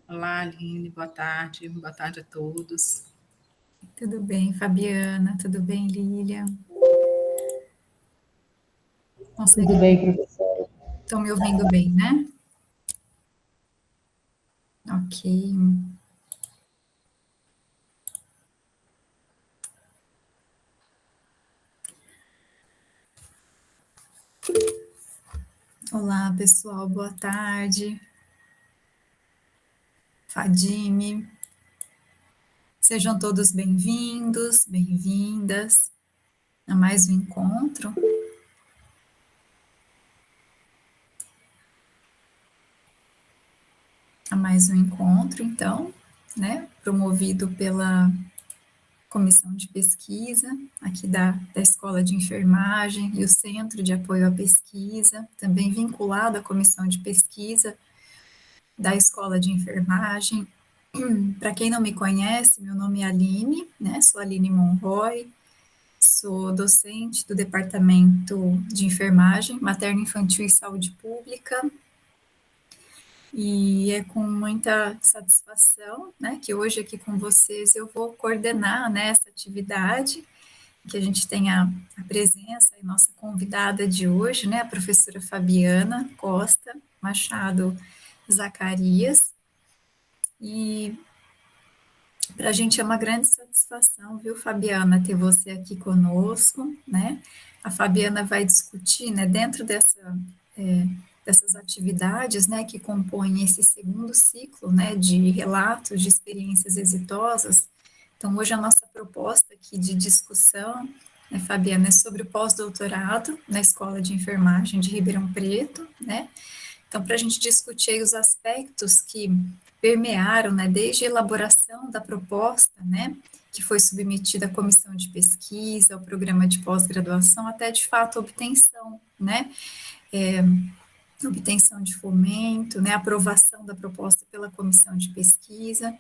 Olá, Aline, boa tarde a todos. Tudo bem, Fabiana? Tudo bem, Lília? Tudo bem, professora? Estão me ouvindo bem, né? Ok. Olá, pessoal, boa tarde. Fadime. Sejam todos bem-vindos, bem-vindas a mais um encontro. Então, né? Promovido pela Comissão de Pesquisa, aqui da Escola de Enfermagem e o Centro de Apoio à Pesquisa, também vinculado à Comissão de Pesquisa da Escola de Enfermagem. Para quem não me conhece, meu nome é Aline, né? Sou Aline Monroy, sou docente do Departamento de Enfermagem, Materno Infantil e Saúde Pública, e é com muita satisfação, né, que hoje aqui com vocês eu vou coordenar, né, essa atividade, que a gente tem a presença e nossa convidada de hoje, né, a professora Fabiana Costa Machado Zacarias, e para a gente é uma grande satisfação, viu, Fabiana, ter você aqui conosco, né? A Fabiana vai discutir, né, dentro dessas atividades, né, que compõem esse segundo ciclo, né, de relatos de experiências exitosas. Então, hoje a nossa proposta aqui de discussão, né, Fabiana, é sobre o pós-doutorado na Escola de Enfermagem de Ribeirão Preto, né? Então, para a gente discutir aí os aspectos que permearam, né, desde a elaboração da proposta, né, que foi submetida à comissão de pesquisa, ao programa de pós-graduação, até de fato a obtenção, né, obtenção de fomento, né, aprovação da proposta pela comissão de pesquisa.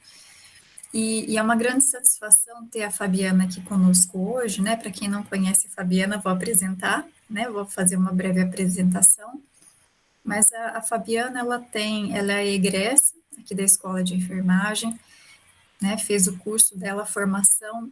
E é uma grande satisfação ter a Fabiana aqui conosco hoje, né? Para quem não conhece a Fabiana, vou apresentar, né? Vou fazer uma breve apresentação. Mas a Fabiana, ela é egressa aqui da Escola de Enfermagem, né, fez o curso dela, formação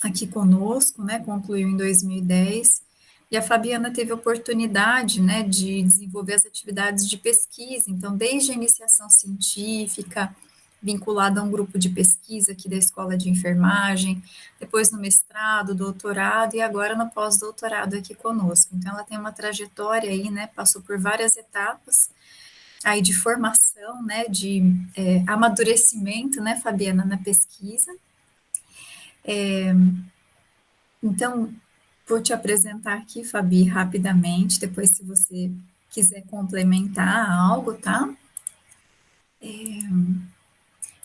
aqui conosco, né, concluiu em 2010, e a Fabiana teve a oportunidade, né, de desenvolver as atividades de pesquisa, então, desde a iniciação científica, vinculada a um grupo de pesquisa aqui da Escola de Enfermagem, depois no mestrado, doutorado e agora no pós-doutorado aqui conosco. Então, ela tem uma trajetória aí, né, passou por várias etapas aí de formação, né, de amadurecimento, né, Fabiana, na pesquisa. Então, vou te apresentar aqui, Fabi, rapidamente, depois se você quiser complementar algo, tá?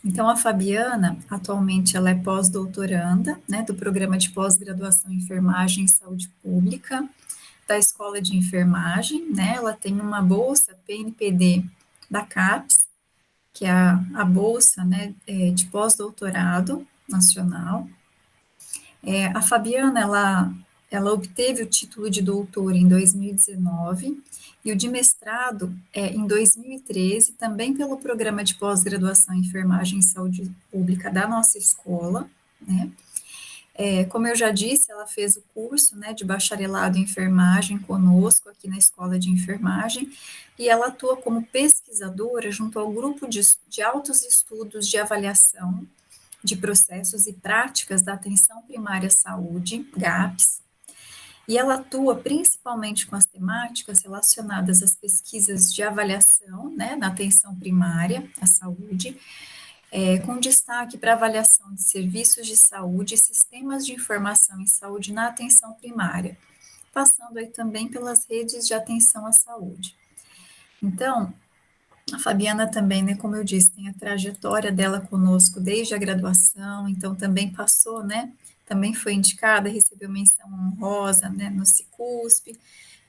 Então, a Fabiana, atualmente, ela é pós-doutoranda, né, do programa de pós-graduação em enfermagem e saúde pública, da Escola de Enfermagem, né, ela tem uma bolsa PNPD da CAPES, que é a bolsa, né, de pós-doutorado nacional. A Fabiana, ela obteve o título de doutora em 2019 e o de mestrado em 2013, também pelo programa de pós-graduação em enfermagem e saúde pública da nossa escola, né? Como eu já disse, ela fez o curso, né, de bacharelado em enfermagem conosco aqui na Escola de Enfermagem, e ela atua como pesquisadora junto ao grupo de altos estudos de avaliação de processos e práticas da atenção primária à saúde, GAPS, e ela atua principalmente com as temáticas relacionadas às pesquisas de avaliação, né, na atenção primária à saúde, com destaque para avaliação de serviços de saúde e sistemas de informação em saúde na atenção primária, passando aí também pelas redes de atenção à saúde. Então, a Fabiana também, né, como eu disse, tem a trajetória dela conosco desde a graduação, então também passou, né, também foi indicada, recebeu menção honrosa, né, no Cicusp,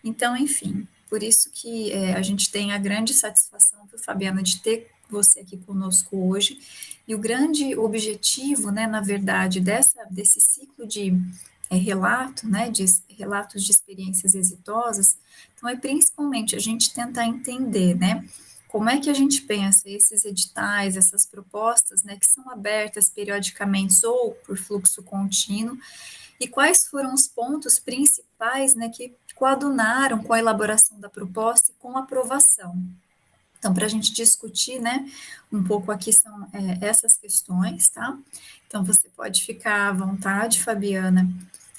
então, enfim, por isso que a gente tem a grande satisfação, viu, Fabiana, de ter você aqui conosco hoje, e o grande objetivo, né, na verdade, desse ciclo de relato, né, de relatos de experiências exitosas, então é principalmente a gente tentar entender, né, como é que a gente pensa esses editais, essas propostas, né, que são abertas periodicamente ou por fluxo contínuo, e quais foram os pontos principais, né, que coadunaram com a elaboração da proposta e com a aprovação. Então, para a gente discutir, né, um pouco aqui são essas questões, tá? Então, você pode ficar à vontade, Fabiana,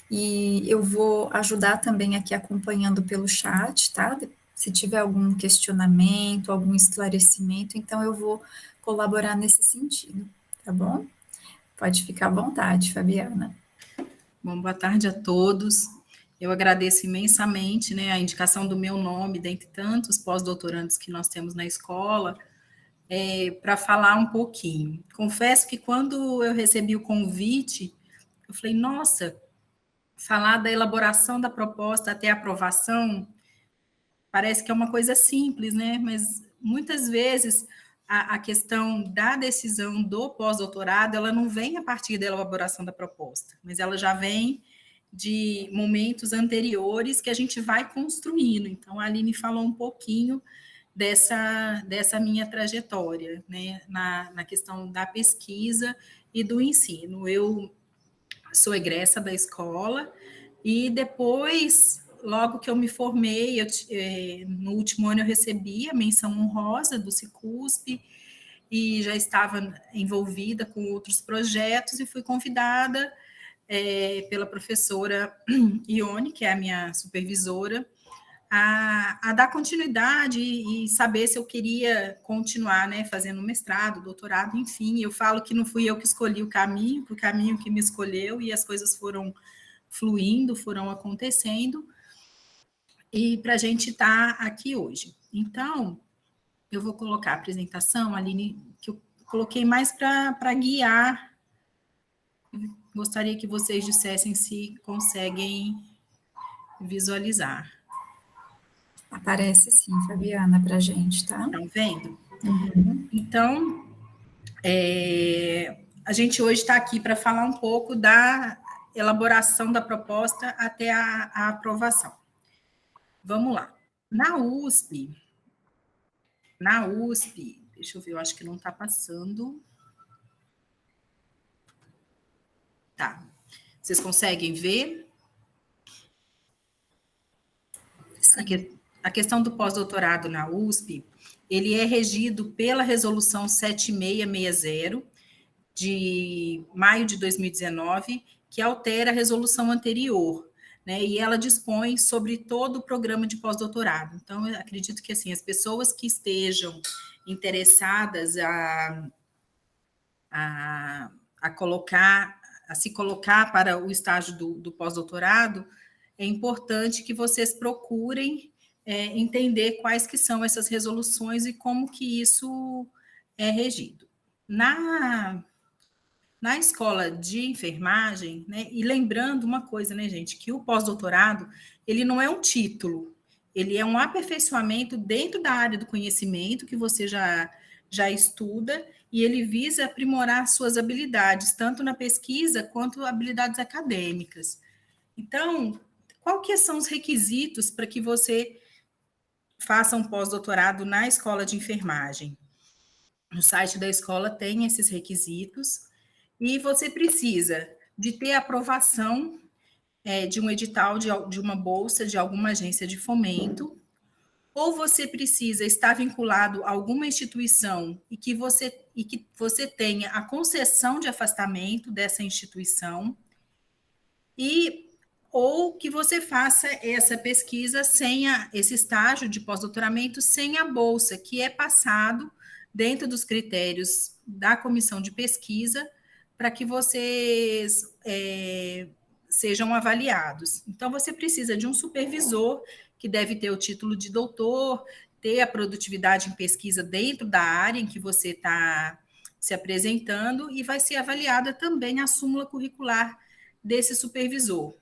e eu vou ajudar também aqui acompanhando pelo chat, tá? Se tiver algum questionamento, algum esclarecimento, então eu vou colaborar nesse sentido, tá bom? Pode ficar à vontade, Fabiana. Bom, boa tarde a todos. Eu agradeço imensamente, né, a indicação do meu nome, dentre tantos pós-doutorandos que nós temos na escola, para falar um pouquinho. Confesso que quando eu recebi o convite, eu falei, nossa, falar da elaboração da proposta até a aprovação parece que é uma coisa simples, né? Mas muitas vezes a questão da decisão do pós-doutorado, ela não vem a partir da elaboração da proposta, mas ela já vem de momentos anteriores que a gente vai construindo. Então, a Aline falou um pouquinho dessa minha trajetória, né, na questão da pesquisa e do ensino. Eu sou egressa da escola e depois, logo que eu me formei, no último ano eu recebi a menção honrosa do Cicusp e já estava envolvida com outros projetos e fui convidada pela professora Ione, que é a minha supervisora, a dar continuidade e saber se eu queria continuar, né, fazendo mestrado, doutorado, enfim. Eu falo que não fui eu que escolhi o caminho que me escolheu, e as coisas foram fluindo, foram acontecendo, e para a gente estar aqui hoje. Então, eu vou colocar a apresentação, Aline, que eu coloquei mais para guiar. Gostaria que vocês dissessem se conseguem visualizar. Aparece sim, Fabiana, para a gente, tá? Estão vendo? Uhum. Então, a gente hoje está aqui para falar um pouco da elaboração da proposta até a aprovação. Vamos lá. Na USP, deixa eu ver, eu acho que não está passando. Tá. Vocês conseguem ver? A questão do pós-doutorado na USP, ele é regido pela Resolução 7660, de maio de 2019, que altera a resolução anterior, né? E ela dispõe sobre todo o programa de pós-doutorado. Então, eu acredito que assim, as pessoas que estejam interessadas a se colocar para o estágio do pós-doutorado, é importante que vocês procurem entender quais que são essas resoluções e como que isso é regido. Na escola de enfermagem, né, e lembrando uma coisa, né, gente, que o pós-doutorado, ele não é um título, ele é um aperfeiçoamento dentro da área do conhecimento que você já estuda, e ele visa aprimorar suas habilidades, tanto na pesquisa quanto habilidades acadêmicas. Então, qual que são os requisitos para que você faça um pós-doutorado na escola de enfermagem? No site da escola tem esses requisitos, e você precisa de ter aprovação de um edital de uma bolsa de alguma agência de fomento, ou você precisa estar vinculado a alguma instituição e que você tenha a concessão de afastamento dessa instituição, ou que você faça essa pesquisa esse estágio de pós-doutoramento sem a bolsa, que é passado dentro dos critérios da comissão de pesquisa para que vocês sejam avaliados. Então, você precisa de um supervisor que deve ter o título de doutor, ter a produtividade em pesquisa dentro da área em que você está se apresentando, e vai ser avaliada também a súmula curricular desse supervisor,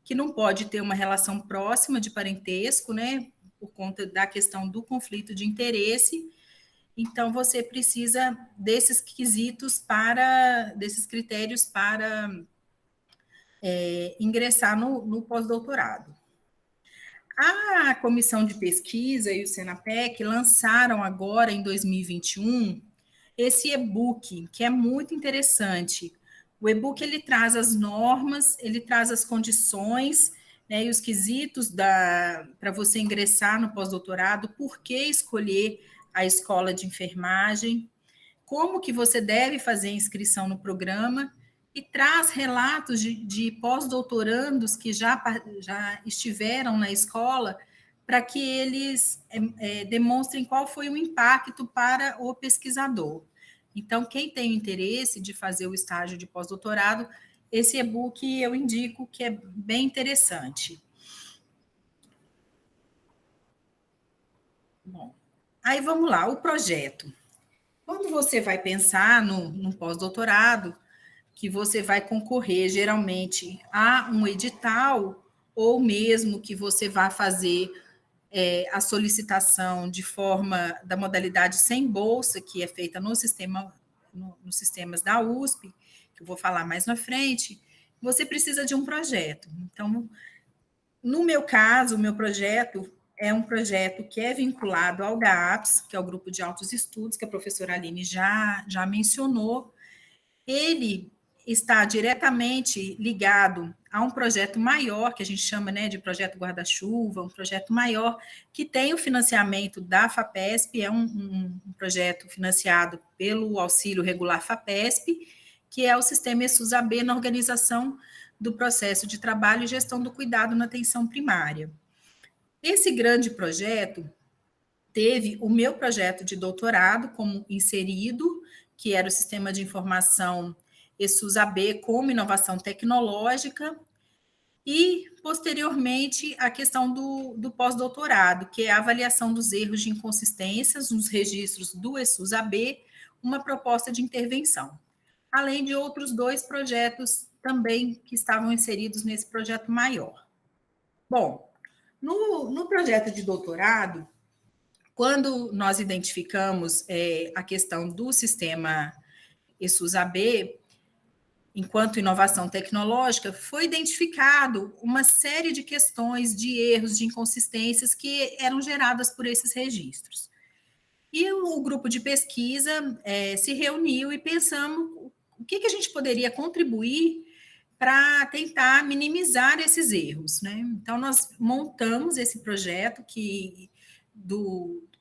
que não pode ter uma relação próxima de parentesco, né, por conta da questão do conflito de interesse. Então, você precisa desses critérios para ingressar no pós-doutorado. A Comissão de Pesquisa e o Senapec lançaram agora, em 2021, esse e-book, que é muito interessante. O e-book ele traz as normas, ele traz as condições, né, e os quesitos para você ingressar no pós-doutorado, por que escolher a escola de enfermagem, como que você deve fazer a inscrição no programa, e traz relatos de pós-doutorandos que já estiveram na escola, para que eles demonstrem qual foi o impacto para o pesquisador. Então, quem tem interesse de fazer o estágio de pós-doutorado, esse e-book eu indico que é bem interessante. Bom, aí vamos lá, o projeto. Quando você vai pensar no pós-doutorado, que você vai concorrer geralmente a um edital, ou mesmo que você vá fazer a solicitação de forma da modalidade sem bolsa, que é feita no sistema, nos sistemas da USP, que eu vou falar mais na frente, você precisa de um projeto. Então, no meu caso, o meu projeto é um projeto que é vinculado ao GAPS, que é o Grupo de Altos Estudos, que a professora Aline já mencionou. Ele está diretamente ligado a um projeto maior, que a gente chama, né, de projeto guarda-chuva, um projeto maior, que tem o financiamento da FAPESP, é um projeto financiado pelo Auxílio Regular FAPESP, que é o sistema ESUS-AB na organização do processo de trabalho e gestão do cuidado na atenção primária. Esse grande projeto teve o meu projeto de doutorado como inserido, que era o Sistema de Informação ESUS-AB como inovação tecnológica, e, posteriormente, a questão do pós-doutorado, que é a avaliação dos erros de inconsistências nos registros do ESUS-AB, uma proposta de intervenção, além de outros 2 projetos também que estavam inseridos nesse projeto maior. Bom, no projeto de doutorado, quando nós identificamos a questão do sistema ESUS-AB, enquanto inovação tecnológica, foi identificado uma série de questões, de erros, de inconsistências que eram geradas por esses registros. E o grupo de pesquisa se reuniu e pensamos o que a gente poderia contribuir para tentar minimizar esses erros, né? Então, nós montamos esse projeto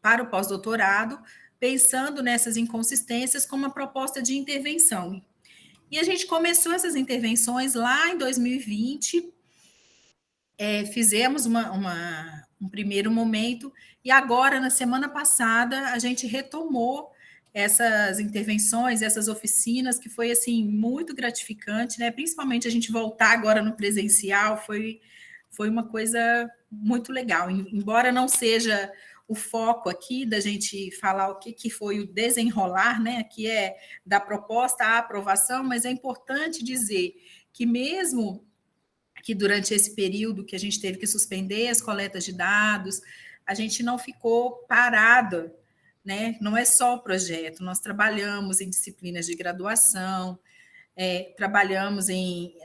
para o pós-doutorado, pensando nessas inconsistências como uma proposta de intervenção. E a gente começou essas intervenções lá em 2020, fizemos um primeiro momento, e agora, na semana passada, a gente retomou essas intervenções, essas oficinas, que foi, assim, muito gratificante, né? Principalmente a gente voltar agora no presencial, foi uma coisa muito legal, embora não seja o foco aqui da gente falar o que foi o desenrolar, né, que é da proposta à aprovação, mas é importante dizer que mesmo que durante esse período que a gente teve que suspender as coletas de dados, a gente não ficou parada, né? Não é só o projeto, nós trabalhamos em disciplinas de graduação, trabalhamos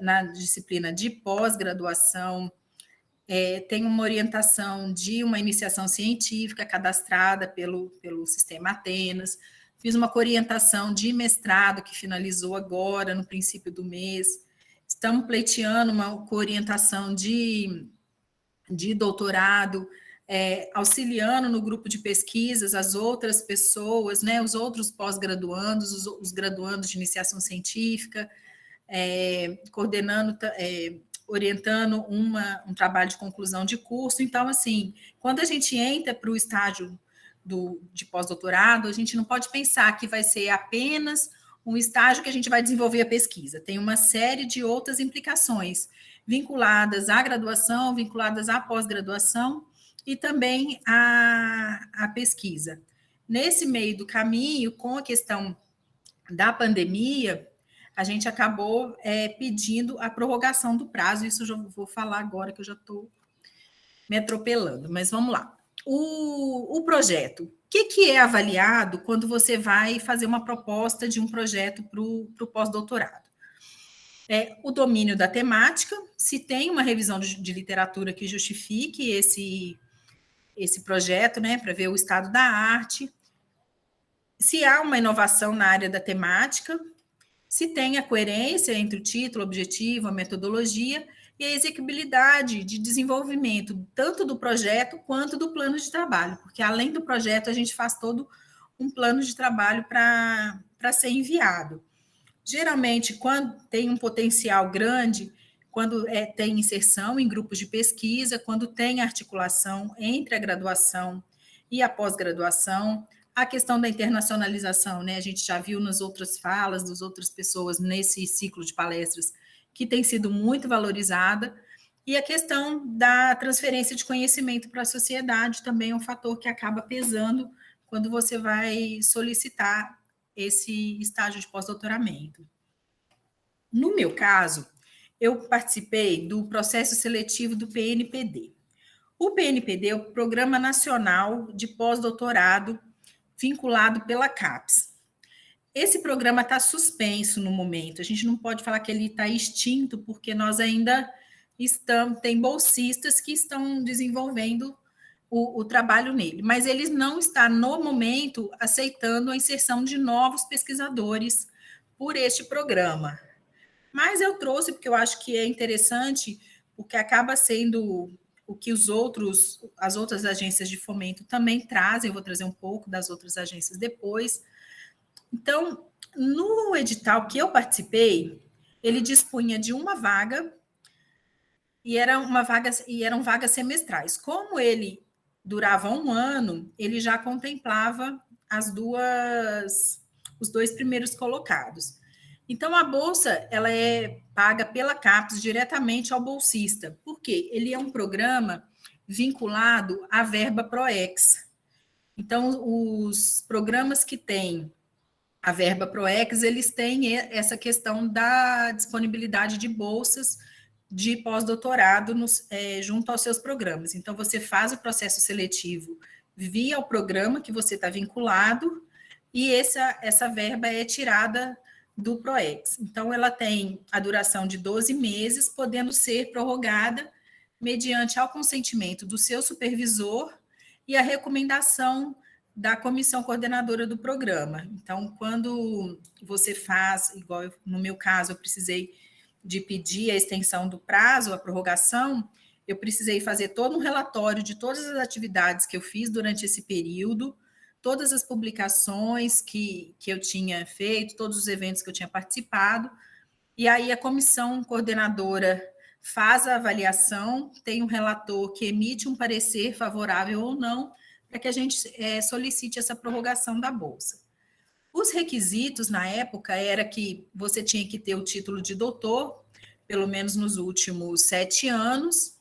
na disciplina de pós-graduação, tem uma orientação de uma iniciação científica cadastrada pelo Sistema Atenas, fiz uma orientação de mestrado que finalizou agora, no princípio do mês, estamos pleiteando uma orientação de doutorado, auxiliando no grupo de pesquisas as outras pessoas, né, os outros pós-graduandos, os graduandos de iniciação científica, coordenando, orientando um trabalho de conclusão de curso. Então, assim, quando a gente entra para o estágio de pós-doutorado, a gente não pode pensar que vai ser apenas um estágio que a gente vai desenvolver a pesquisa. Tem uma série de outras implicações vinculadas à graduação, vinculadas à pós-graduação e também à pesquisa. Nesse meio do caminho, com a questão da pandemia, a gente acabou pedindo a prorrogação do prazo, isso eu já vou falar agora, que eu já estou me atropelando, mas vamos lá. O projeto, o que é avaliado quando você vai fazer uma proposta de um projeto para o pós-doutorado? O domínio da temática, se tem uma revisão de literatura que justifique esse projeto, né, para ver o estado da arte, se há uma inovação na área da temática, se tem a coerência entre o título, o objetivo, a metodologia e a execuibilidade de desenvolvimento, tanto do projeto quanto do plano de trabalho, porque além do projeto, a gente faz todo um plano de trabalho para ser enviado. Geralmente, quando tem um potencial grande, quando tem inserção em grupos de pesquisa, quando tem articulação entre a graduação e a pós-graduação, a questão da internacionalização, né? A gente já viu nas outras falas das outras pessoas nesse ciclo de palestras que tem sido muito valorizada, e a questão da transferência de conhecimento para a sociedade também é um fator que acaba pesando quando você vai solicitar esse estágio de pós-doutoramento. No meu caso, eu participei do processo seletivo do PNPD. O PNPD é o Programa Nacional de Pós-Doutorado vinculado pela CAPES. Esse programa está suspenso no momento, a gente não pode falar que ele está extinto, porque nós ainda tem bolsistas que estão desenvolvendo o trabalho nele, mas ele não está, no momento, aceitando a inserção de novos pesquisadores por este programa. Mas eu trouxe porque eu acho que é interessante, porque acaba sendo o que as outras agências de fomento também trazem, eu vou trazer um pouco das outras agências depois. Então, no edital que eu participei, ele dispunha de uma vaga e eram vagas semestrais. Como ele durava 1 ano, ele já contemplava os 2 primeiros colocados. Então, a bolsa ela é paga pela CAPES diretamente ao bolsista. Por quê? Ele é um programa vinculado à verba PROEX. Então, os programas que têm a verba PROEX, eles têm essa questão da disponibilidade de bolsas de pós-doutorado junto aos seus programas. Então, você faz o processo seletivo via o programa que você está vinculado e essa verba é tirada do PROEX. Então, ela tem a duração de 12 meses, podendo ser prorrogada mediante ao consentimento do seu supervisor e a recomendação da comissão coordenadora do programa. Então, quando você faz, igual no meu caso, eu precisei de pedir a extensão do prazo, a prorrogação, eu precisei fazer todo um relatório de todas as atividades que eu fiz durante esse período, todas as publicações que eu tinha feito, todos os eventos que eu tinha participado, e aí a comissão coordenadora faz a avaliação, tem um relator que emite um parecer favorável ou não, para que a gente solicite essa prorrogação da bolsa. Os requisitos, na época, era que você tinha que ter o título de doutor, pelo menos nos últimos 7 anos,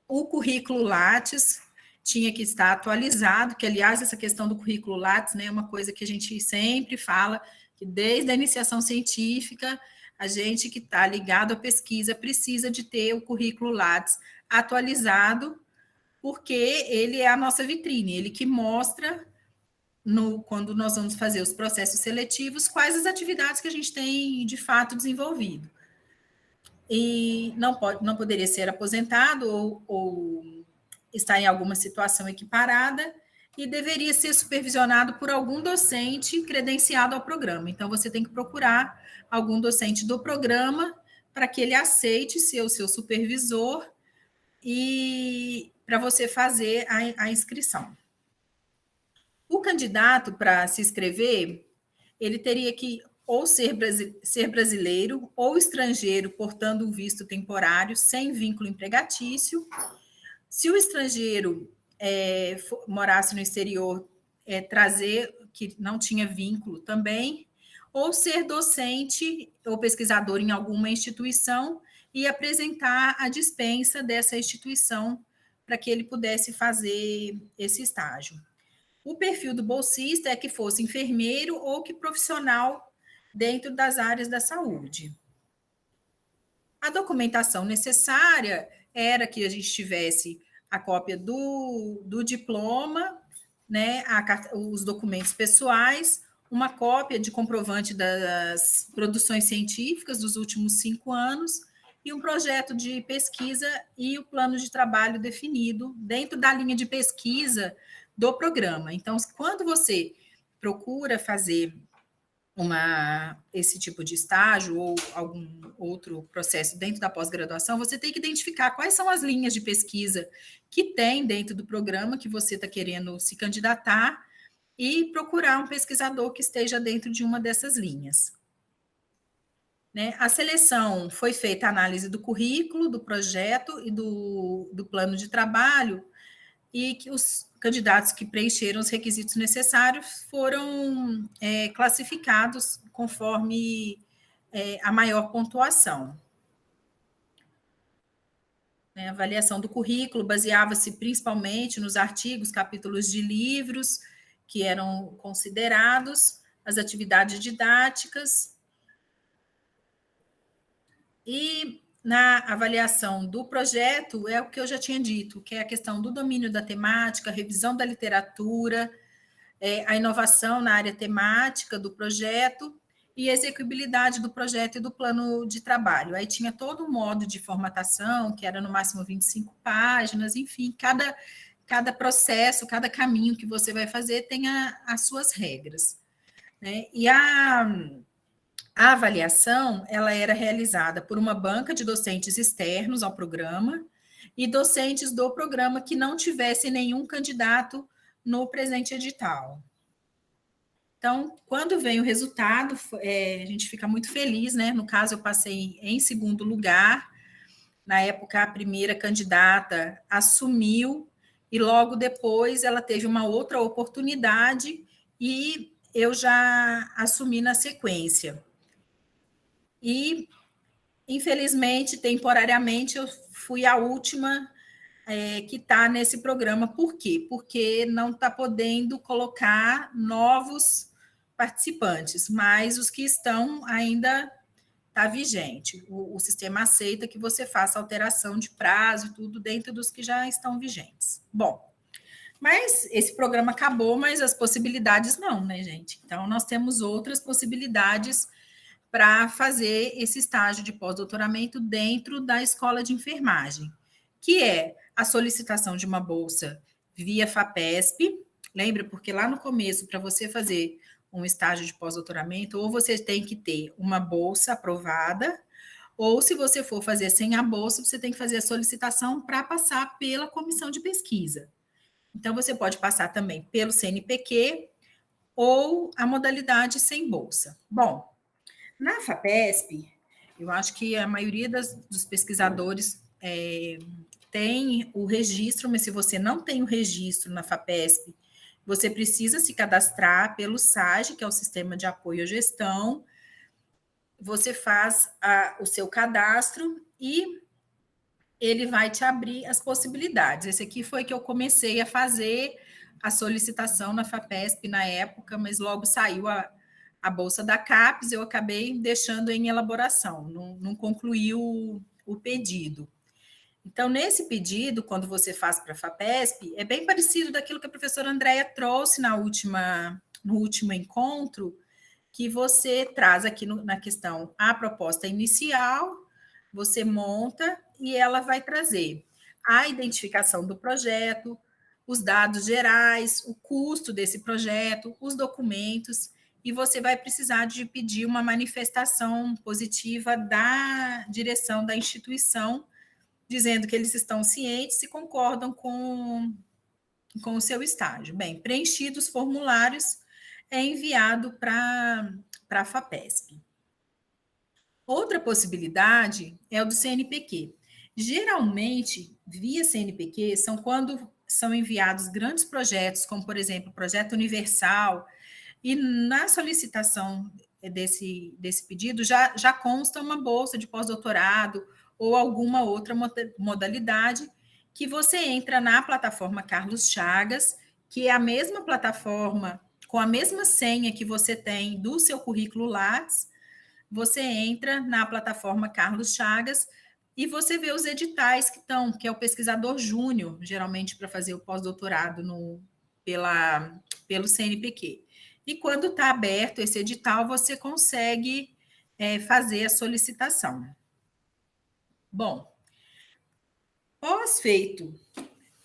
o currículo Lattes tinha que estar atualizado, que, aliás, essa questão do currículo Lattes, né, é uma coisa que a gente sempre fala, que desde a iniciação científica, a gente que está ligado à pesquisa precisa de ter o currículo Lattes atualizado, porque ele é a nossa vitrine, ele que mostra, quando nós vamos fazer os processos seletivos, quais as atividades que a gente tem, de fato, desenvolvido. E não poderia ser aposentado ou estar em alguma situação equiparada e deveria ser supervisionado por algum docente credenciado ao programa. Então, você tem que procurar algum docente do programa para que ele aceite ser o seu supervisor e para você fazer a inscrição. O candidato, para se inscrever, ele teria que ou ser brasileiro ou estrangeiro, portando um visto temporário sem vínculo empregatício. Se o estrangeiro morasse no exterior, trazer que não tinha vínculo também, ou ser docente ou pesquisador em alguma instituição e apresentar a dispensa dessa instituição para que ele pudesse fazer esse estágio. O perfil do bolsista é que fosse enfermeiro ou que profissional dentro das áreas da saúde. A documentação necessária era que a gente tivesse a cópia do diploma, né, os documentos pessoais, uma cópia de comprovante das produções científicas dos últimos 5 anos e um projeto de pesquisa e o plano de trabalho definido dentro da linha de pesquisa do programa. Então, quando você procura fazer esse tipo de estágio ou algum outro processo dentro da pós-graduação, você tem que identificar quais são as linhas de pesquisa que tem dentro do programa que você está querendo se candidatar e procurar um pesquisador que esteja dentro de uma dessas linhas. Né? A seleção foi feita a análise do currículo, do projeto e do plano de trabalho, e que os candidatos que preencheram os requisitos necessários foram classificados conforme a maior pontuação. A avaliação do currículo baseava-se principalmente nos artigos, capítulos de livros que eram considerados, as atividades didáticas, e na avaliação do projeto é o que eu já tinha dito, que é a questão do domínio da temática, a revisão da literatura, a inovação na área temática do projeto e a execuibilidade do projeto e do plano de trabalho. Aí tinha todo um modo de formatação, que era no máximo 25 páginas, enfim, cada processo, cada caminho que você vai fazer tem as suas regras. Né? E a avaliação, ela era realizada por uma banca de docentes externos ao programa e docentes do programa que não tivessem nenhum candidato no presente edital. Então, quando vem o resultado, a gente fica muito feliz, né? No caso, eu passei em segundo lugar. Na época, a primeira candidata assumiu e logo depois ela teve uma outra oportunidade e eu já assumi na sequência. E, infelizmente, temporariamente, eu fui a última que está nesse programa. Por quê? Porque não está podendo colocar novos participantes, mas os que estão ainda está vigente. O sistema aceita que você faça alteração de prazo, tudo dentro dos que já estão vigentes. Bom, mas esse programa acabou, mas as possibilidades não, né, gente? Então, nós temos outras possibilidades para fazer esse estágio de pós-doutoramento dentro da escola de enfermagem, que é a solicitação de uma bolsa via FAPESP. Lembra? Porque lá no começo, para você fazer um estágio de pós-doutoramento, ou você tem que ter uma bolsa aprovada, ou se você for fazer sem a bolsa, você tem que fazer a solicitação para passar pela comissão de pesquisa. Então, você pode passar também pelo CNPq ou a modalidade sem bolsa. Bom, na FAPESP, eu acho que a maioria dos pesquisadores tem o registro, mas se você não tem o registro na FAPESP, você precisa se cadastrar pelo SAGE, que é o Sistema de Apoio à Gestão. Você faz o seu cadastro e ele vai te abrir as possibilidades. Esse aqui foi que eu comecei a fazer a solicitação na FAPESP na época, mas logo saiu a bolsa da CAPES, eu acabei deixando em elaboração, não concluí o pedido. Então, nesse pedido, quando você faz para a FAPESP, é bem parecido daquilo que a professora Andréia trouxe no último encontro, que você traz aqui na questão a proposta inicial, você monta e ela vai trazer a identificação do projeto, os dados gerais, o custo desse projeto, os documentos, e você vai precisar de pedir uma manifestação positiva da direção da instituição, dizendo que eles estão cientes e concordam com o seu estágio. Bem, preenchidos os formulários, é enviado para a FAPESP. Outra possibilidade é o do CNPq. Geralmente, via CNPq, são quando são enviados grandes projetos, como, por exemplo, o Projeto Universal, e na solicitação desse pedido já consta uma bolsa de pós-doutorado ou alguma outra modalidade que você entra na plataforma Carlos Chagas, que é a mesma plataforma, com a mesma senha que você tem do seu currículo Lattes, você entra na plataforma Carlos Chagas e você vê os editais que é o pesquisador júnior, geralmente para fazer o pós-doutorado pelo CNPq. e quando está aberto esse edital, você consegue fazer a solicitação. Bom, pós feito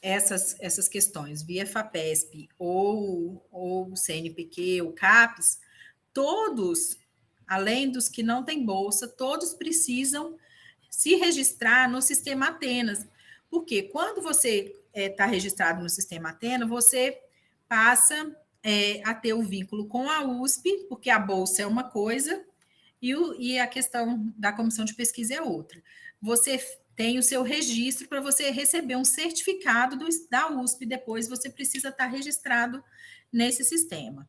essas questões via FAPESP ou CNPq ou CAPES, todos, além dos que não têm bolsa, todos precisam se registrar no sistema Atenas. Porque quando você está registrado no sistema Atenas, você passa a ter o vínculo com a USP, porque a bolsa é uma coisa e a questão da comissão de pesquisa é outra. Você tem o seu registro para você receber um certificado da USP, depois você precisa estar registrado nesse sistema.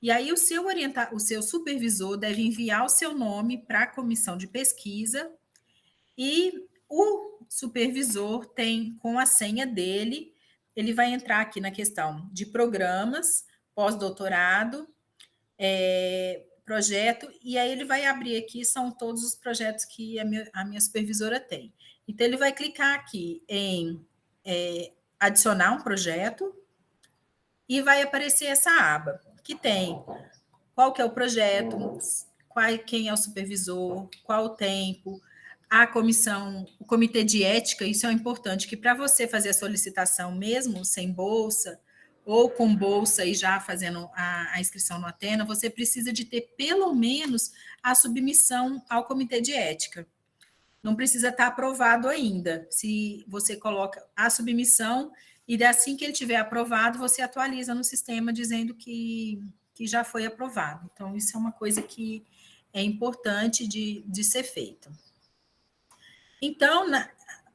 E aí o seu supervisor deve enviar o seu nome para a comissão de pesquisa e o supervisor tem, com a senha dele, ele vai entrar aqui na questão de programas, pós-doutorado, projeto, e aí ele vai abrir aqui, são todos os projetos que a minha supervisora tem. Então, ele vai clicar aqui em adicionar um projeto e vai aparecer essa aba, que tem qual que é o projeto, quem é o supervisor, qual o tempo, a comissão, o comitê de ética, isso é importante, que para você fazer a solicitação mesmo sem bolsa, ou com bolsa e já fazendo a inscrição no Atena, você precisa de ter pelo menos a submissão ao comitê de ética. Não precisa estar aprovado ainda. Se você coloca a submissão e assim que ele tiver aprovado, você atualiza no sistema dizendo que já foi aprovado. Então, isso é uma coisa que é importante de ser feito. Então,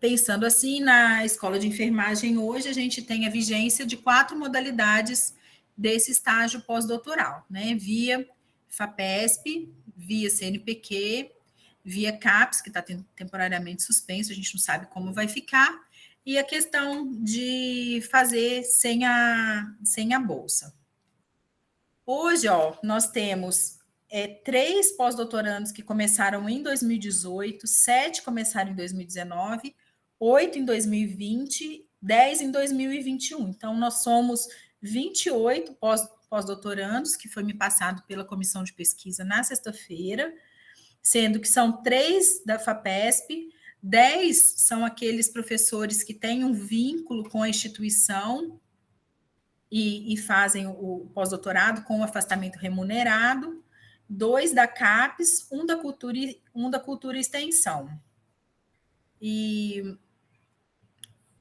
pensando assim, na escola de enfermagem hoje, a gente tem a vigência de 4 modalidades desse estágio pós-doutoral, né? Via FAPESP, via CNPq, via CAPES, que está temporariamente suspenso, a gente não sabe como vai ficar, e a questão de fazer sem a bolsa. Hoje, nós temos 3 pós-doutorandos que começaram em 2018, 7 começaram em 2019, 8 em 2020, 10 em 2021. Então, nós somos 28 pós-doutorandos, que foi me passado pela comissão de pesquisa na sexta-feira, sendo que são 3 da FAPESP, 10 são aqueles professores que têm um vínculo com a instituição e fazem o pós-doutorado com o afastamento remunerado, 2 da CAPES, um da Cultura e Extensão. E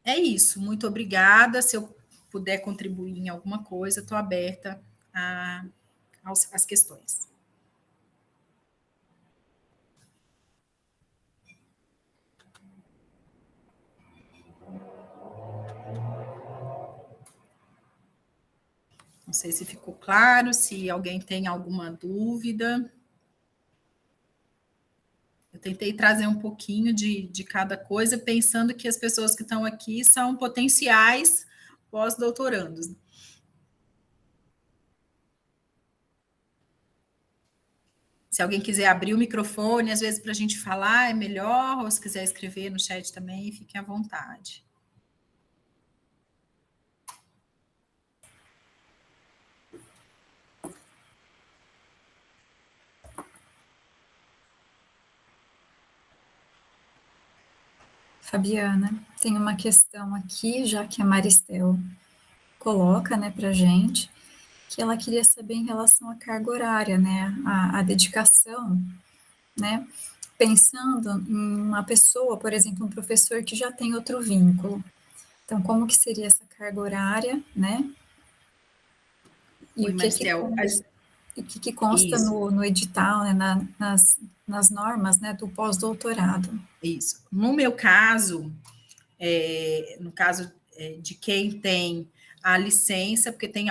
é isso, muito obrigada. Se eu puder contribuir em alguma coisa, estou aberta às questões. Não sei se ficou claro, se alguém tem alguma dúvida. Eu tentei trazer um pouquinho de cada coisa, pensando que as pessoas que estão aqui são potenciais pós-doutorandos. Se alguém quiser abrir o microfone, às vezes, para a gente falar, é melhor, ou se quiser escrever no chat também, fiquem à vontade. Fabiana, tem uma questão aqui, já que a Maristel coloca, né, para gente, que ela queria saber em relação à carga horária, né, a dedicação, né, pensando em uma pessoa, por exemplo, um professor que já tem outro vínculo. Então, como que seria essa carga horária, né? E Oi, Marcel, o que consta no edital, né, nas normas, né, do pós-doutorado. Isso. No meu caso, no caso de quem tem a licença, porque tem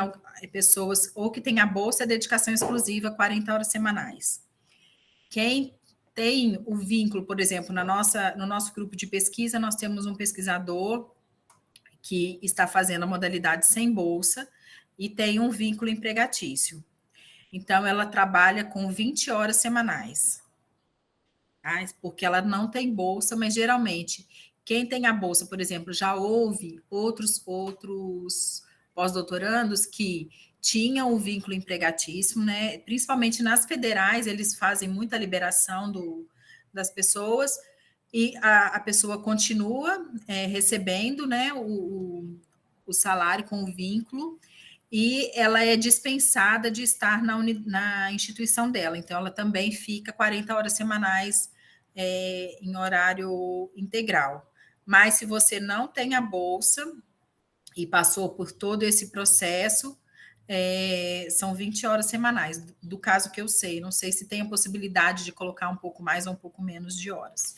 pessoas ou que tem a bolsa de dedicação exclusiva, 40 horas semanais. Quem tem o vínculo, por exemplo, no nosso grupo de pesquisa, nós temos um pesquisador que está fazendo a modalidade sem bolsa e tem um vínculo empregatício. Então, ela trabalha com 20 horas semanais. Tá? Porque ela não tem bolsa, mas geralmente quem tem a bolsa, por exemplo, já houve outros pós-doutorandos que tinham o vínculo empregatício, né? Principalmente nas federais, eles fazem muita liberação das pessoas, e a pessoa continua recebendo, né, o salário com o vínculo, e ela é dispensada de estar na instituição dela. Então, ela também fica 40 horas semanais em horário integral. Mas, se você não tem a bolsa e passou por todo esse processo, são 20 horas semanais, do caso que eu sei. Não sei se tem a possibilidade de colocar um pouco mais ou um pouco menos de horas.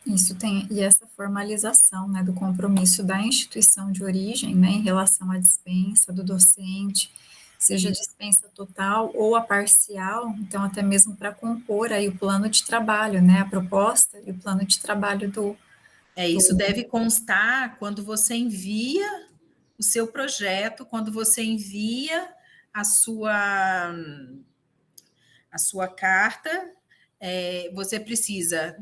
Isso tem, e essa formalização, né, do compromisso da instituição de origem, né, em relação à dispensa do docente, seja dispensa total ou a parcial, então até mesmo para compor aí o plano de trabalho, né, a proposta e o plano de trabalho Isso deve constar quando você envia o seu projeto, quando você envia a sua carta. Você precisa,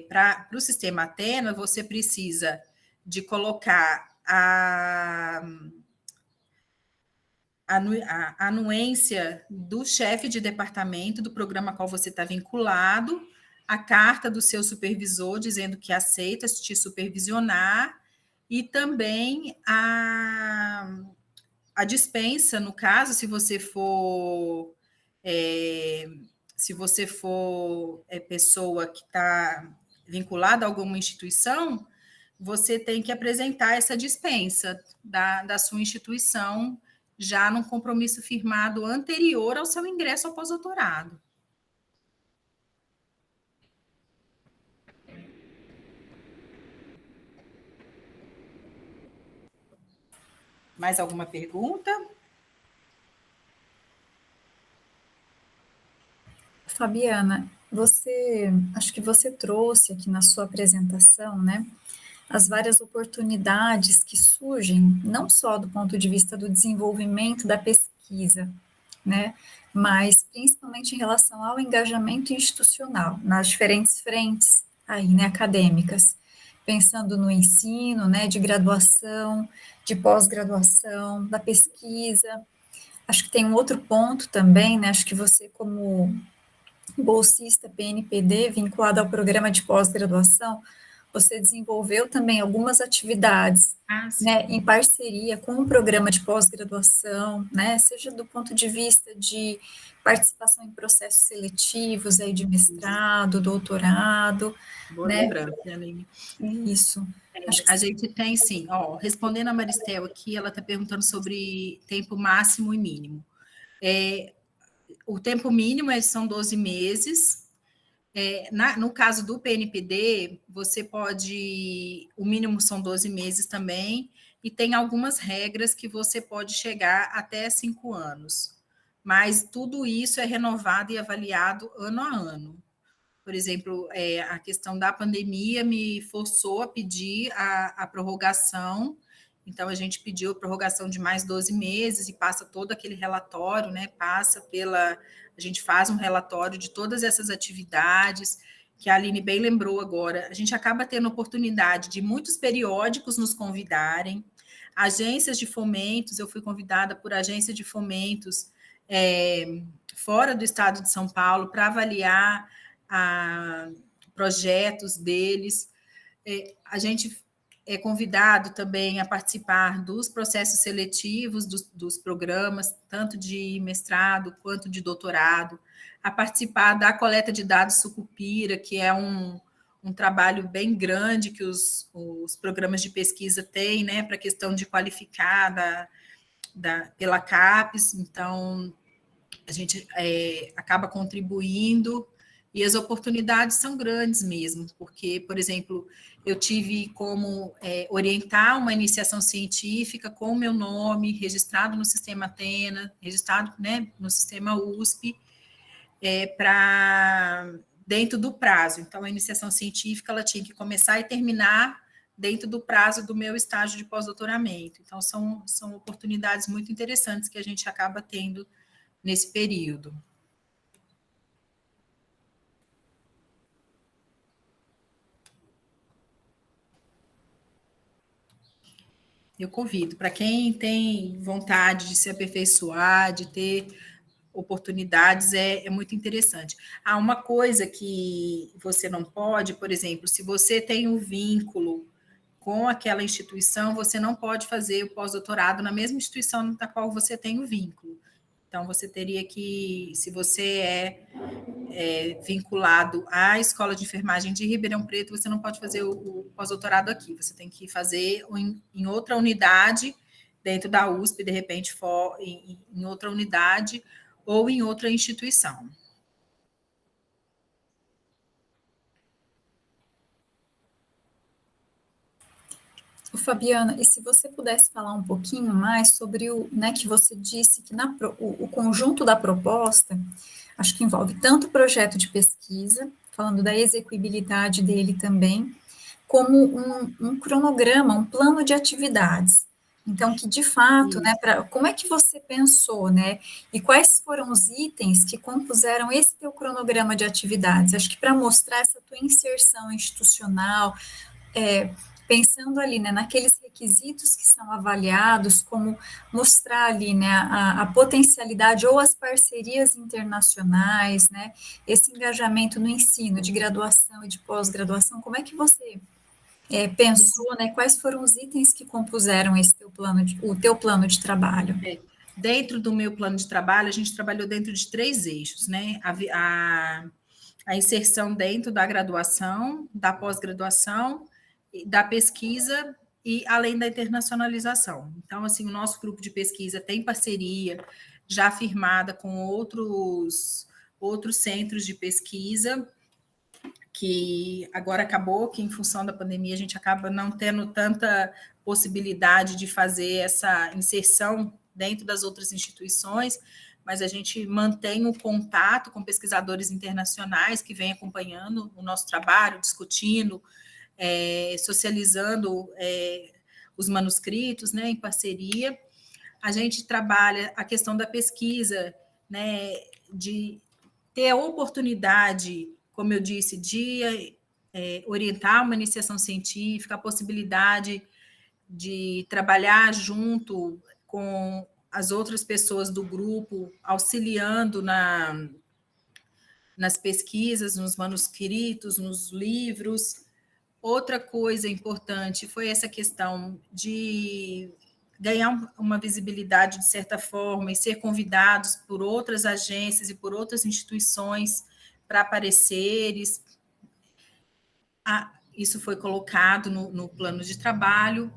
para o sistema Atena, você precisa de colocar a anuência do chefe de departamento do programa a qual você está vinculado, a carta do seu supervisor dizendo que aceita te supervisionar, e também a dispensa, no caso, se você for pessoa que está vinculada a alguma instituição, você tem que apresentar essa dispensa da sua instituição, já num compromisso firmado anterior ao seu ingresso ao pós-doutorado. Mais alguma pergunta? Fabiana, acho que você trouxe aqui na sua apresentação, né, as várias oportunidades que surgem, não só do ponto de vista do desenvolvimento da pesquisa, né, mas principalmente em relação ao engajamento institucional, nas diferentes frentes aí, né, acadêmicas, pensando no ensino, né, de graduação, de pós-graduação, da pesquisa. Acho que tem um outro ponto também, né, acho que você, como bolsista PNPD, vinculado ao programa de pós-graduação, você desenvolveu também algumas atividades, né, em parceria com o programa de pós-graduação, né, seja do ponto de vista de participação em processos seletivos aí de mestrado, doutorado. Boa Né? lembrança, Aline. Isso. A gente tem, sim. Respondendo a Maristel aqui, ela está perguntando sobre tempo máximo e mínimo. O tempo mínimo são 12 meses. No caso do PNPD, você pode... O mínimo são 12 meses também, e tem algumas regras que você pode chegar até 5 anos. Mas tudo isso é renovado e avaliado ano a ano. Por exemplo, a questão da pandemia me forçou a pedir a prorrogação. Então, a gente pediu a prorrogação de mais 12 meses e passa todo aquele relatório, né? A gente faz um relatório de todas essas atividades, que a Aline bem lembrou agora. A gente acaba tendo oportunidade de muitos periódicos nos convidarem, agências de fomentos, eu fui convidada por agência de fomentos fora do estado de São Paulo para avaliar projetos deles. A gente é convidado também a participar dos processos seletivos dos programas, tanto de mestrado quanto de doutorado, a participar da coleta de dados Sucupira, que é um trabalho bem grande que os programas de pesquisa têm, né, para a questão de qualificar pela CAPES. Então, a gente acaba contribuindo, e as oportunidades são grandes mesmo, porque, por exemplo, eu tive como orientar uma iniciação científica com o meu nome, registrado no sistema Atena, registrado, né, no sistema USP, dentro do prazo. Então, a iniciação científica ela tinha que começar e terminar dentro do prazo do meu estágio de pós-doutoramento. Então, são oportunidades muito interessantes que a gente acaba tendo nesse período. Eu convido. Para quem tem vontade de se aperfeiçoar, de ter oportunidades, é muito interessante. Há uma coisa que você não pode, por exemplo, se você tem um vínculo com aquela instituição, você não pode fazer o pós-doutorado na mesma instituição da qual você tem o vínculo. Então, você teria que, se você vinculado à Escola de Enfermagem de Ribeirão Preto, você não pode fazer o pós-doutorado aqui, você tem que fazer em outra unidade, dentro da USP, de repente, em outra unidade ou em outra instituição. Fabiana, e se você pudesse falar um pouquinho mais sobre o, né, que você disse que o conjunto da proposta, acho que envolve tanto o projeto de pesquisa, falando da execuibilidade dele também, como um cronograma, um plano de atividades. Então, que de fato, né, como é que você pensou, né, e quais foram os itens que compuseram esse teu cronograma de atividades? Acho que para mostrar essa tua inserção institucional, pensando ali, né, naqueles requisitos que são avaliados, como mostrar ali, né, a potencialidade ou as parcerias internacionais, né, esse engajamento no ensino de graduação e de pós-graduação, como é que você pensou, né, quais foram os itens que compuseram esse o teu plano de trabalho? Dentro do meu plano de trabalho, a gente trabalhou dentro de 3 eixos, né, a inserção dentro da graduação, da pós-graduação, da pesquisa e além da internacionalização. Então, assim, o nosso grupo de pesquisa tem parceria já firmada com outros centros de pesquisa, que agora acabou, que em função da pandemia a gente acaba não tendo tanta possibilidade de fazer essa inserção dentro das outras instituições, mas a gente mantém o contato com pesquisadores internacionais que vêm acompanhando o nosso trabalho, discutindo, socializando os manuscritos, né, em parceria. A gente trabalha a questão da pesquisa, né, de ter a oportunidade, como eu disse, de orientar uma iniciação científica, a possibilidade de trabalhar junto com as outras pessoas do grupo, auxiliando nas pesquisas, nos manuscritos, nos livros. Outra coisa importante foi essa questão de ganhar uma visibilidade de certa forma e ser convidados por outras agências e por outras instituições para pareceres. Isso foi colocado no plano de trabalho.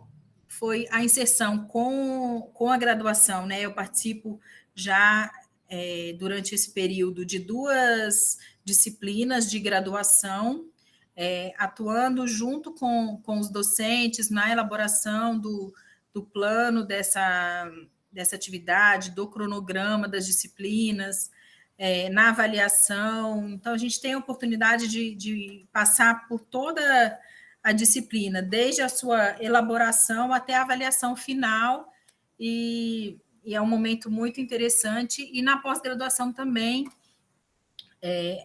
Foi a inserção com a graduação, né? Eu participo já durante esse período de 2 disciplinas de graduação, atuando junto com os docentes na elaboração do plano dessa atividade, do cronograma das disciplinas, na avaliação. Então, a gente tem a oportunidade de passar por toda a disciplina, desde a sua elaboração até a avaliação final, e é um momento muito interessante. E na pós-graduação também,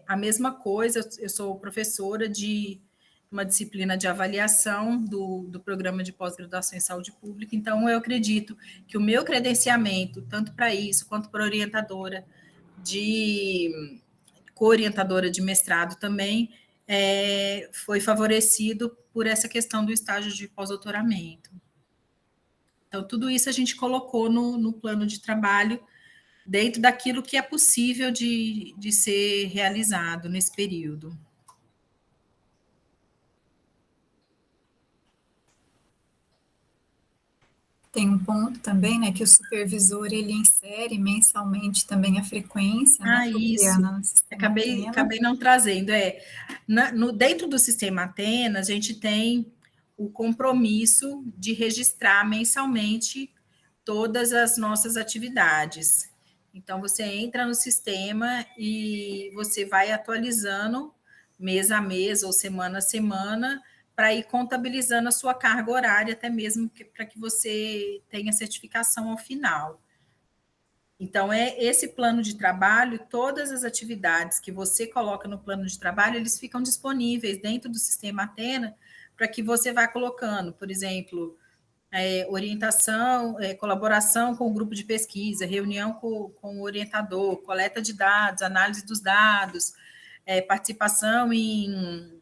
a mesma coisa. Eu sou professora de uma disciplina de avaliação do programa de pós-graduação em saúde pública, então eu acredito que o meu credenciamento, tanto para isso, quanto para orientadora co-orientadora de mestrado também, foi favorecido por essa questão do estágio de pós-doutoramento. Então, tudo isso a gente colocou no plano de trabalho, dentro daquilo que é possível de ser realizado nesse período. Tem um ponto também, né, que o supervisor, ele insere mensalmente também a frequência, né, Isso. no sistema Acabei não trazendo. Dentro do sistema Athena, a gente tem o compromisso de registrar mensalmente todas as nossas atividades. Então, você entra no sistema e você vai atualizando mês a mês ou semana a semana, para ir contabilizando a sua carga horária, até mesmo para que você tenha certificação ao final. Então, esse plano de trabalho, todas as atividades que você coloca no plano de trabalho, eles ficam disponíveis dentro do sistema Athena, para que você vá colocando, por exemplo, orientação, colaboração com o grupo de pesquisa, reunião com o orientador, coleta de dados, análise dos dados, participação em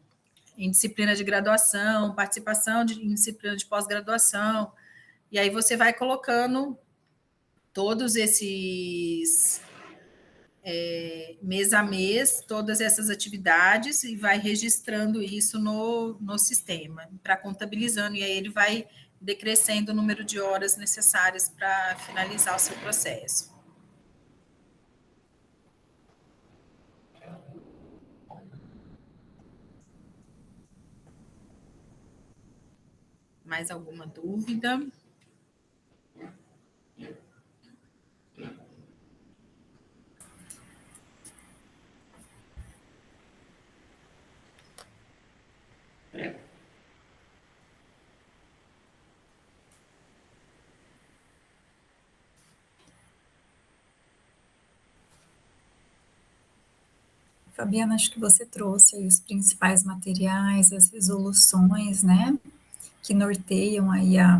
disciplina de graduação, participação em disciplina de pós-graduação, e aí você vai colocando todos esses mês a mês, todas essas atividades e vai registrando isso no sistema, para contabilizando, e aí ele vai decrescendo o número de horas necessárias para finalizar o seu processo. Mais alguma dúvida? Fabiana, acho que você trouxe aí os principais materiais, as resoluções, né, que norteiam aí a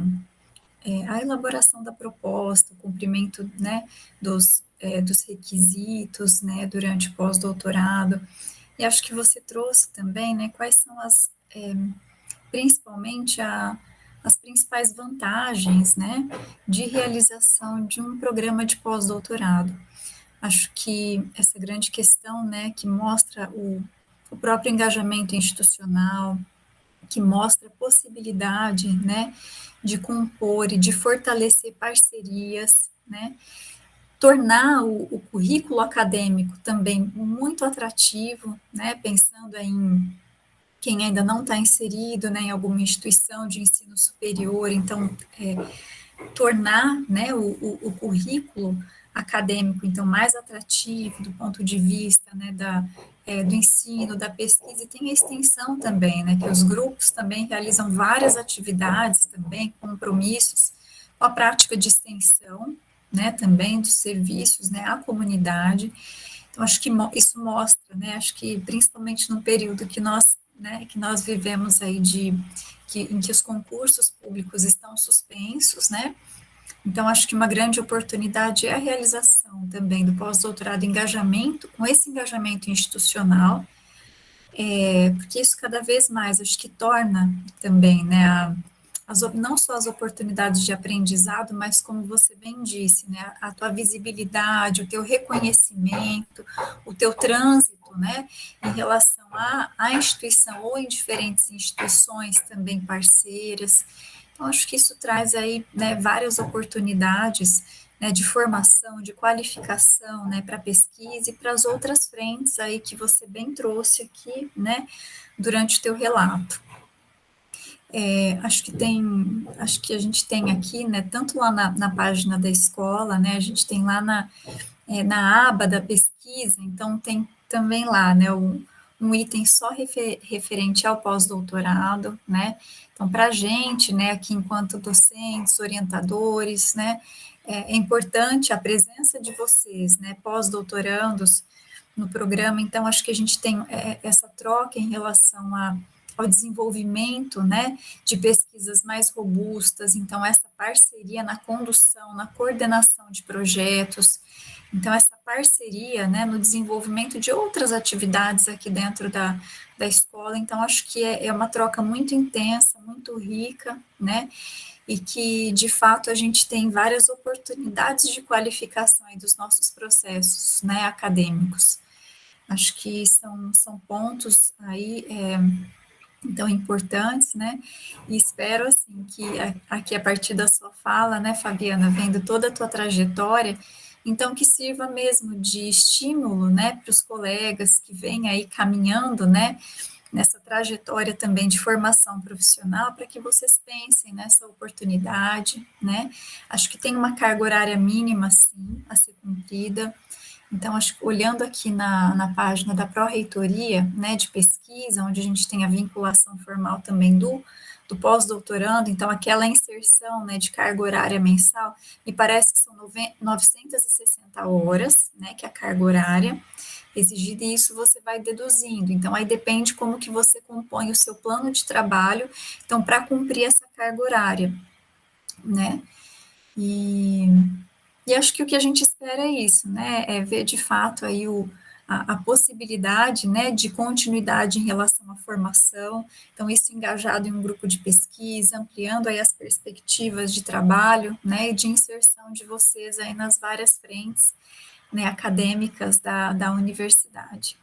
elaboração da proposta, o cumprimento, né, dos requisitos, né, durante o pós-doutorado. E acho que você trouxe também, né, quais são principalmente as principais vantagens, né, de realização de um programa de pós-doutorado. Acho que essa grande questão, né, que mostra o próprio engajamento institucional, que mostra a possibilidade, né, de compor e de fortalecer parcerias, né, tornar o currículo acadêmico também muito atrativo, né, pensando em quem ainda não está inserido, né, em alguma instituição de ensino superior, então, tornar, né, o currículo acadêmico, então, mais atrativo do ponto de vista, né, do ensino, da pesquisa, e tem a extensão também, né, que os grupos também realizam várias atividades também, compromissos com a prática de extensão, né, também dos serviços, né, à comunidade. Então, acho que isso mostra, né, acho que principalmente no período que nós vivemos aí em que os concursos públicos estão suspensos, né, então, acho que uma grande oportunidade é a realização também do pós-doutorado, engajamento, com esse engajamento institucional, porque isso cada vez mais, acho que torna também, né, não só as oportunidades de aprendizado, mas como você bem disse, né, a tua visibilidade, o teu reconhecimento, o teu trânsito, né, em relação à instituição ou em diferentes instituições também parceiras. Então, acho que isso traz aí, né, várias oportunidades, né, de formação, de qualificação, né, para pesquisa e para as outras frentes aí que você bem trouxe aqui, né, durante o teu relato. Acho que a gente tem aqui, né, tanto lá na página da escola, né, a gente tem lá na aba da pesquisa, então tem também lá, né, um item só referente ao pós-doutorado, né, então para a gente, né, aqui enquanto docentes, orientadores, né, é importante a presença de vocês, né, pós-doutorandos no programa, então acho que a gente tem essa troca em relação ao desenvolvimento, né, de pesquisas mais robustas, então essa parceria na condução, na coordenação de projetos, então essa parceria, né, no desenvolvimento de outras atividades aqui dentro da escola, então acho que é uma troca muito intensa, muito rica, né, e que, de fato, a gente tem várias oportunidades de qualificação aí dos nossos processos, né, acadêmicos. Acho que são pontos aí então importantes, né? E espero assim que aqui a partir da sua fala, né, Fabiana, vendo toda a tua trajetória, então que sirva mesmo de estímulo, né, para os colegas que vêm aí caminhando, né, nessa trajetória também de formação profissional, para que vocês pensem nessa oportunidade, né? Acho que tem uma carga horária mínima, sim, a ser cumprida. Então, acho que olhando aqui na página da Pró-Reitoria, né, de pesquisa, onde a gente tem a vinculação formal também do pós-doutorando, então aquela inserção, né, de carga horária mensal, me parece que são 960 horas, né, que é a carga horária exigida, e isso você vai deduzindo. Então, aí depende como que você compõe o seu plano de trabalho, então, para cumprir essa carga horária. né? E acho que o que a gente espera é isso, né? É ver de fato aí a possibilidade, né, de continuidade em relação à formação. Então, isso engajado em um grupo de pesquisa, ampliando aí as perspectivas de trabalho, né, e de inserção de vocês aí nas várias frentes, né, acadêmicas da universidade.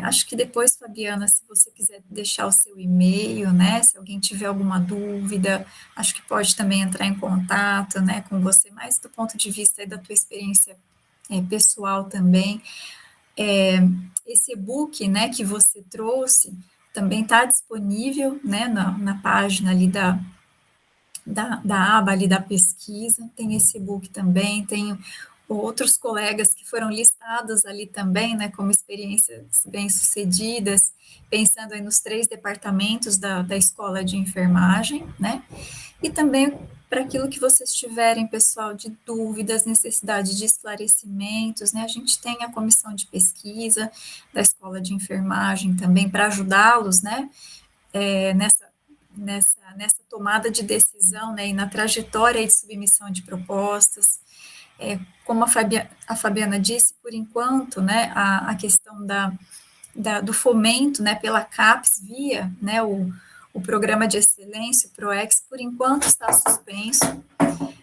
Acho que depois, Fabiana, se você quiser deixar o seu e-mail, né, se alguém tiver alguma dúvida, acho que pode também entrar em contato, né, com você, mais do ponto de vista aí da tua experiência pessoal também. Esse e-book, né, que você trouxe, também está disponível, né, na página ali da aba ali da pesquisa, tem esse e-book também, tem outros colegas que foram listados ali também, né, como experiências bem-sucedidas, pensando aí nos 3 departamentos da escola de enfermagem, né, e também para aquilo que vocês tiverem, pessoal, de dúvidas, necessidade de esclarecimentos, né, a gente tem a comissão de pesquisa da escola de enfermagem também para ajudá-los, né, nessa tomada de decisão, né, e na trajetória de submissão de propostas. Como a Fabiana disse, por enquanto, né, a questão do fomento, né, pela CAPES via, né, o programa de excelência, o PROEX, por enquanto está suspenso,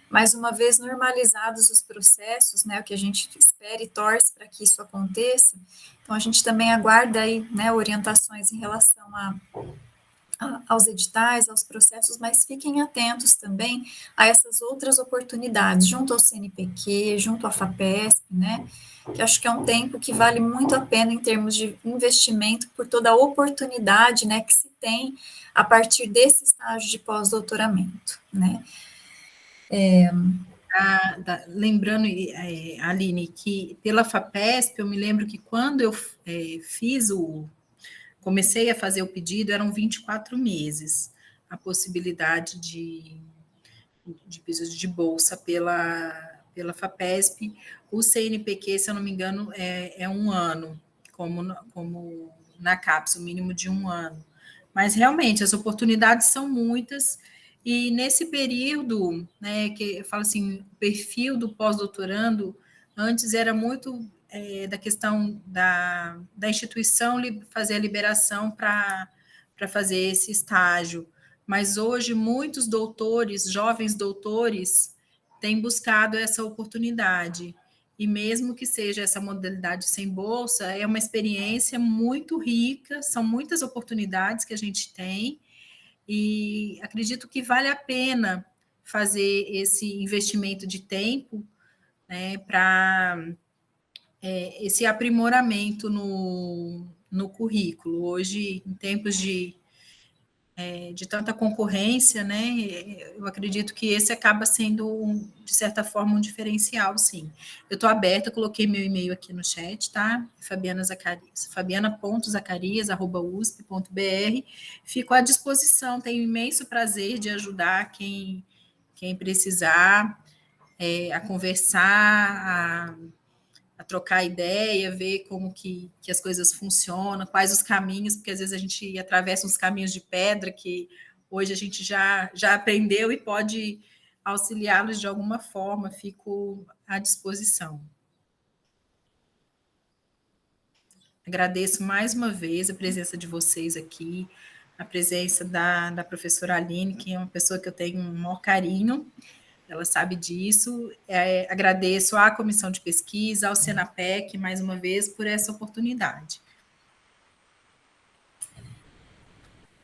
mas uma vez normalizados os processos, né, o que a gente espera e torce para que isso aconteça, então a gente também aguarda aí, né, orientações em relação aos editais, aos processos, mas fiquem atentos também a essas outras oportunidades, junto ao CNPq, junto à FAPESP, né, que acho que é um tempo que vale muito a pena em termos de investimento por toda a oportunidade, né, que se tem a partir desse estágio de pós-doutoramento, né. Lembrando, Aline, que pela FAPESP, eu me lembro que quando eu comecei a fazer o pedido, eram 24 meses a possibilidade de pedido de bolsa pela FAPESP. O CNPq, se eu não me engano, é 1 ano, como na CAPES, o mínimo de 1 ano. Mas, realmente, as oportunidades são muitas, e nesse período, né, que eu falo assim, o perfil do pós-doutorando, antes era muito da questão da instituição fazer a liberação para fazer esse estágio, mas hoje muitos doutores, jovens doutores, têm buscado essa oportunidade, e mesmo que seja essa modalidade sem bolsa, é uma experiência muito rica, são muitas oportunidades que a gente tem, e acredito que vale a pena fazer esse investimento de tempo, né, para esse aprimoramento no currículo. Hoje, em tempos de tanta concorrência, né, eu acredito que esse acaba sendo, de certa forma, um diferencial, sim. Eu estou aberta, coloquei meu e-mail aqui no chat, tá? Fabiana Zacarias, fabiana.zacarias@usp.br. Fico à disposição, tenho imenso prazer de ajudar quem precisar, a conversar, a trocar ideia, ver como que as coisas funcionam, quais os caminhos, porque às vezes a gente atravessa uns caminhos de pedra que hoje a gente já aprendeu e pode auxiliá-los de alguma forma, fico à disposição. Agradeço mais uma vez a presença de vocês aqui, a presença da professora Aline, que é uma pessoa que eu tenho um maior carinho, ela sabe disso. Agradeço à comissão de pesquisa, ao Senapec, mais uma vez, por essa oportunidade.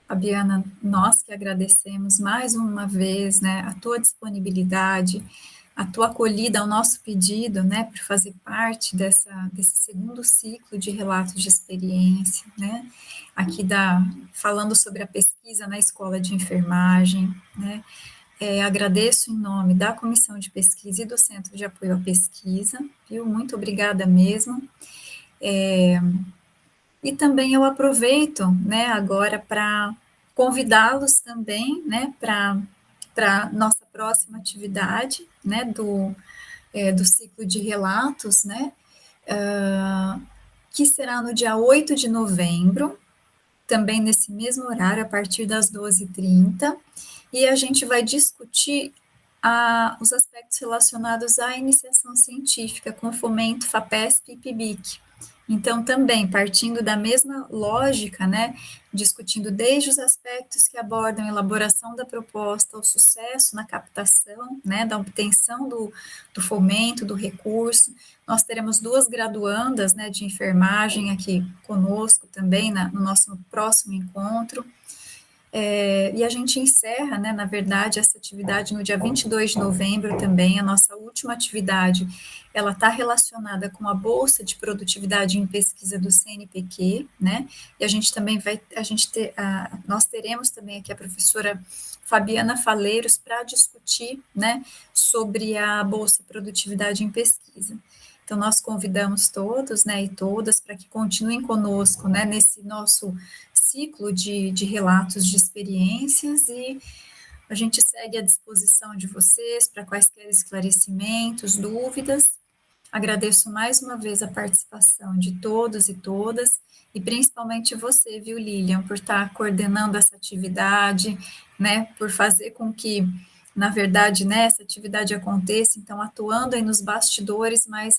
Fabiana, nós que agradecemos mais uma vez, né, a tua disponibilidade, a tua acolhida ao nosso pedido, né, por fazer parte desse segundo ciclo de relatos de experiência, né, aqui falando sobre a pesquisa na escola de enfermagem, né. Agradeço em nome da Comissão de Pesquisa e do Centro de Apoio à Pesquisa, viu? Muito obrigada mesmo. E também eu aproveito, né, agora para convidá-los também, né, para nossa próxima atividade, né, do ciclo de relatos, né, que será no dia 8 de novembro, também nesse mesmo horário, a partir das 12h30, e a gente vai discutir os aspectos relacionados à iniciação científica, com o Fomento, FAPESP e PIBIC. Então, também, partindo da mesma lógica, né, discutindo desde os aspectos que abordam a elaboração da proposta, o sucesso na captação, né, da obtenção do fomento, do recurso. Nós teremos 2 graduandas, né, de enfermagem aqui conosco também, no nosso próximo encontro. E a gente encerra, né, na verdade, essa atividade no dia 22 de novembro também, a nossa última atividade, ela está relacionada com a Bolsa de Produtividade em Pesquisa do CNPq, né, e a gente também nós teremos também aqui a professora Fabiana Faleiros para discutir, né, sobre a Bolsa Produtividade em Pesquisa. Então, nós convidamos todos, né, e todas para que continuem conosco, né, nesse nosso ciclo de relatos de experiências, e a gente segue à disposição de vocês para quaisquer esclarecimentos, dúvidas. Agradeço mais uma vez a participação de todos e todas, e principalmente você, viu, Lilian, por estar coordenando essa atividade, né, por fazer com que, na verdade, né, essa atividade aconteça, então, atuando aí nos bastidores, mas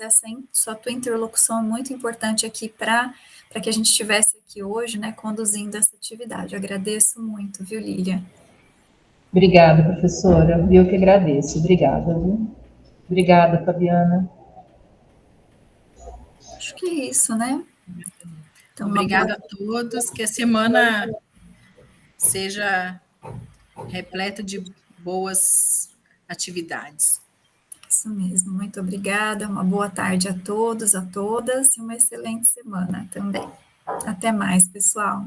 sua tua interlocução é muito importante aqui para que a gente estivesse aqui hoje, né, conduzindo essa atividade. Eu agradeço muito, viu, Lilian? Obrigada, professora. Eu que agradeço. Obrigada, viu? Obrigada, Fabiana. Acho que é isso, né? Então, obrigada a todos, que a semana seja repleta de boas atividades. Isso mesmo, muito obrigada, uma boa tarde a todos, a todas, e uma excelente semana também. Até mais, pessoal.